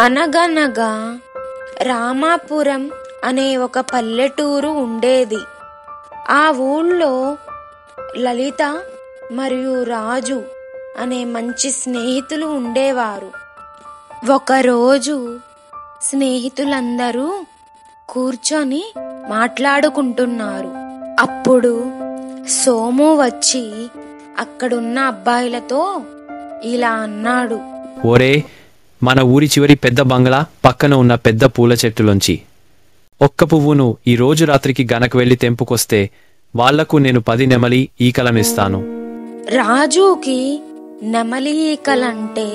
అనగనగా రామాపురం అనే ఒక పల్లెటూరు ఉండేది. ఆ ఊళ్ళో లలిత మరియు రాజు అనే మంచి స్నేహితులు ఉండేవారు. ఒకరోజు స్నేహితులందరూ కూర్చొని మాట్లాడుకుంటున్నారు. అప్పుడు సోము వచ్చి అక్కడున్న అబ్బాయిలతో ఇలా అన్నాడు. ఓరే, మన ఊరి చివరి పెద్ద బంగ్లా పక్కన ఉన్న పెద్ద పూల చెట్టులోంచి ఒక్క పువ్వును ఈ రోజు రాత్రికి గనక వెళ్లి తెంపుకొస్తే వాళ్లకు నేను 10 నెమలి ఈకలనిస్తాను. రాజుకి నెమలి ఈకలంటే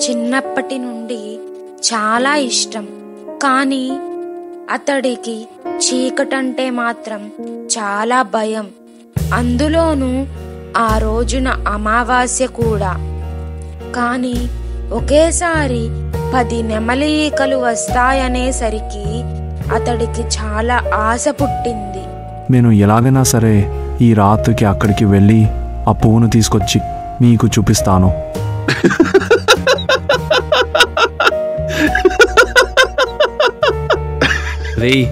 చిన్నప్పటి నుండి చాలా ఇష్టం. కానీ అతడికి చీకటంటే మాత్రం చాలా భయం. అందులోనూ ఆ రోజున అమావాస్య కూడా. కానీ ఒకేసారి 10 నెమలి ఈకలు వస్తాయనేసరికి అతడికి చాలా ఆశ పుట్టింది. నేను ఎలాగైనా సరే ఈ రాత్రికి అక్కడికి వెళ్ళి ఆ పువ్వును తీసుకొచ్చి మీకు చూపిస్తాను. రేయ్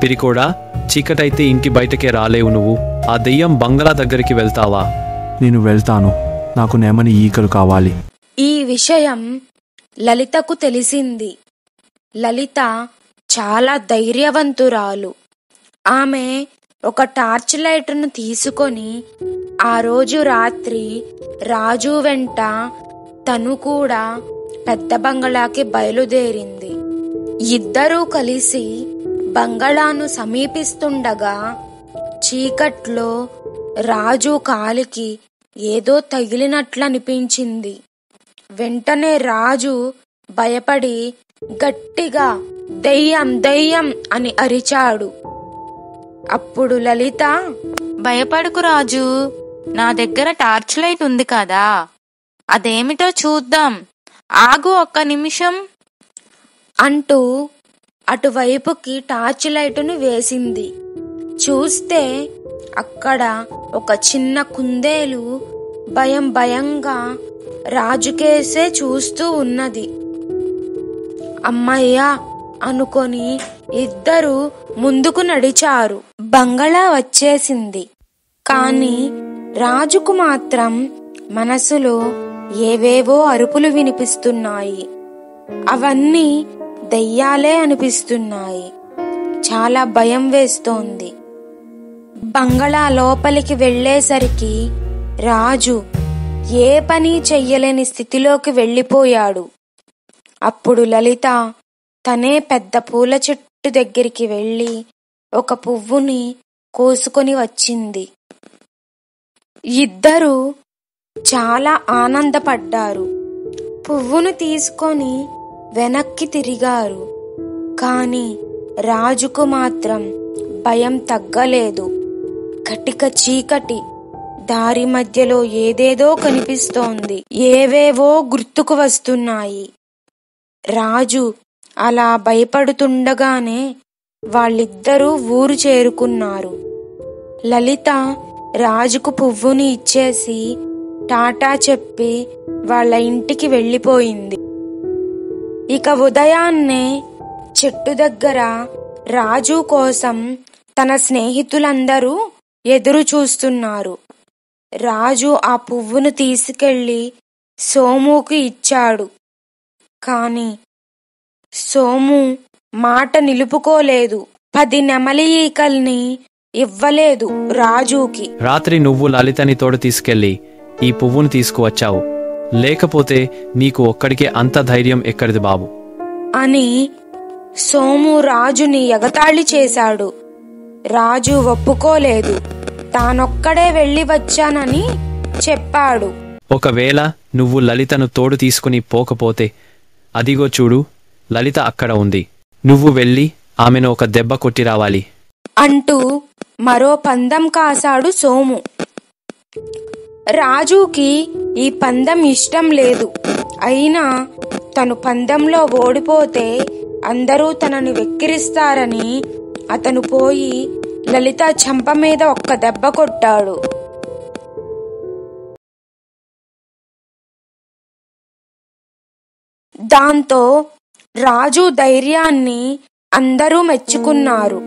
పిరికోడా, చీకటైతే ఇంటి బయటకే రాలేవు. నువ్వు ఆ దెయ్యం బంగ్లా దగ్గరికి వెళ్తావా? నేను వెళ్తాను. నాకు నెమలి ఈకలు కావాలి. ఈ విషయం లలితకు తెలిసింది. లలిత చాలా ధైర్యవంతురాలు. ఆమె ఒక టార్చ్ లైట్ను తీసుకొని ఆ రోజు రాత్రి రాజు వెంట తను కూడా పెద్ద బంగళాకి బయలుదేరింది. ఇద్దరూ కలిసి బంగళాను సమీపిస్తుండగా చీకట్లో రాజు కాలికి ఏదో తగిలినట్లనిపించింది. వెంటనే రాజు భయపడి గట్టిగా దెయ్యం దెయ్యం అని అరిచాడు. అప్పుడు లలిత, భయపడకు రాజు, నా దగ్గర టార్చ్ లైట్ ఉంది కదా, అదేమిటో చూద్దాం, ఆగు ఒక్క నిమిషం అంటూ అటువైపుకి టార్చ్ లైటును వేసింది. చూస్తే అక్కడ ఒక చిన్న కుందేలు భయం భయంగా రాజుకేసే చూస్తూ ఉన్నది. అమ్మయ్యా అనుకొని ఇద్దరు ముందుకు నడిచారు. బంగళా వచ్చేసింది. కాని రాజుకు మాత్రం మనసులో ఏవేవో అరుపులు వినిపిస్తున్నాయి. అవన్నీ దెయ్యాలే అనిపిస్తున్నాయి. చాలా భయం వేస్తోంది. బంగళా లోపలికి వెళ్లేసరికి రాజు ఏ పని చెయ్యలేని స్థితిలోకి వెళ్ళిపోయాడు. అప్పుడు లలిత తనే పెద్ద పూల చెట్టు దగ్గరికి వెళ్ళి ఒక పువ్వుని కోసుకొని వచ్చింది. ఇద్దరూ చాలా ఆనందపడ్డారు. పువ్వును తీసుకొని వెనక్కి తిరిగారు. కాని రాజుకు మాత్రం భయం తగ్గలేదు. కటిక చీకటి, దారి మధ్యలో ఏదేదో కనిపిస్తోంది. ఏవేవో గుర్తుకు వస్తున్నాయి. రాజు అలా భయపడుతుండగానే వాళ్ళిద్దరూ ఊరు చేరుకున్నారు. లలిత రాజుకు పువ్వుని ఇచ్చేసి టాటా చెప్పి వాళ్ళ ఇంటికి వెళ్ళిపోయింది. ఇక ఉదయాన్నే చెట్టు దగ్గర రాజు కోసం తన స్నేహితులందరూ ఎదురు చూస్తున్నారు. రాజు ఆ పువ్వును తీసుకెళ్లి సోముకి ఇచ్చాడు. కాని సోము మాట నిలుపుకోలేదు. 10 నెమలి ఈకల్ని ఇవ్వలేదు రాజుకి. రాత్రి నువ్వు లలితని తోడు తీసుకెళ్లి ఈ పువ్వును తీసుకువచ్చావు, లేకపోతే నీకు ఒక్కడికే అంత ధైర్యం ఎక్కడిది బాబు అని సోము రాజుని ఎగతాళి చేశాడు. రాజు ఒప్పుకోలేదు. తానొక్కడే వెళ్ళి వచ్చానని చెప్పాడు. ఒకవేళ నువ్వు లలితను తోడు తీసుకుని పోకపోతే అదిగో చూడు, లలిత అక్కడ ఉంది, నువ్వు వెళ్ళి ఆమెను ఒక దెబ్బ కొట్టి రావాలి అంటూ మరో పందెం కాశాడు సోము. రాజుకి ఈ పందెం ఇష్టం లేదు. అయినా తను పందెంలో ఓడిపోతే అందరూ తనని వెక్కిరిస్తారని అతను పోయి లలిత చెంప మీద ఒక్క దెబ్బ కొట్టాడు. దాంతో రాజు ధైర్యాన్ని అందరూ మెచ్చుకున్నారు.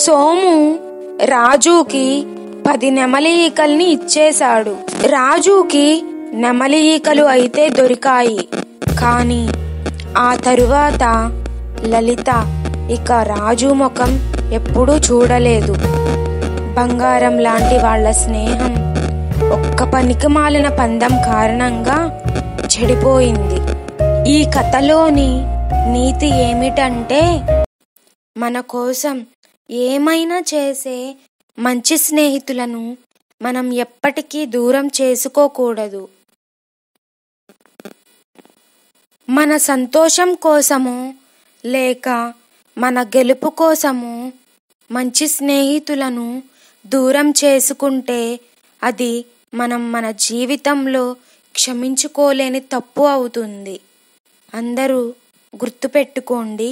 సోము రాజుకి 10 నెమలి ఈకల్ని ఇచ్చేశాడు. రాజుకి నెమలి ఈకలు అయితే దొరికాయి, కానీ ఆ తరువాత లలిత ఇక రాజు ముఖం ఎప్పుడూ చూడలేదు. బంగారం లాంటి వాళ్ళ స్నేహం ఒక్క పనికిమాలిన పందెం కారణంగా చెడిపోయింది. ఈ కథలోని నీతి ఏమిటంటే, మన కోసం ఏమైనా చేసే మంచి స్నేహితులను మనం ఎప్పటికీ దూరం చేసుకోకూడదు. మన సంతోషం కోసము లేక మన గెలుపు కోసము మంచి స్నేహితులను దూరం చేసుకుంటే అది మనం మన జీవితంలో క్షమించుకోలేని తప్పు అవుతుంది. అందరూ గుర్తుపెట్టుకోండి.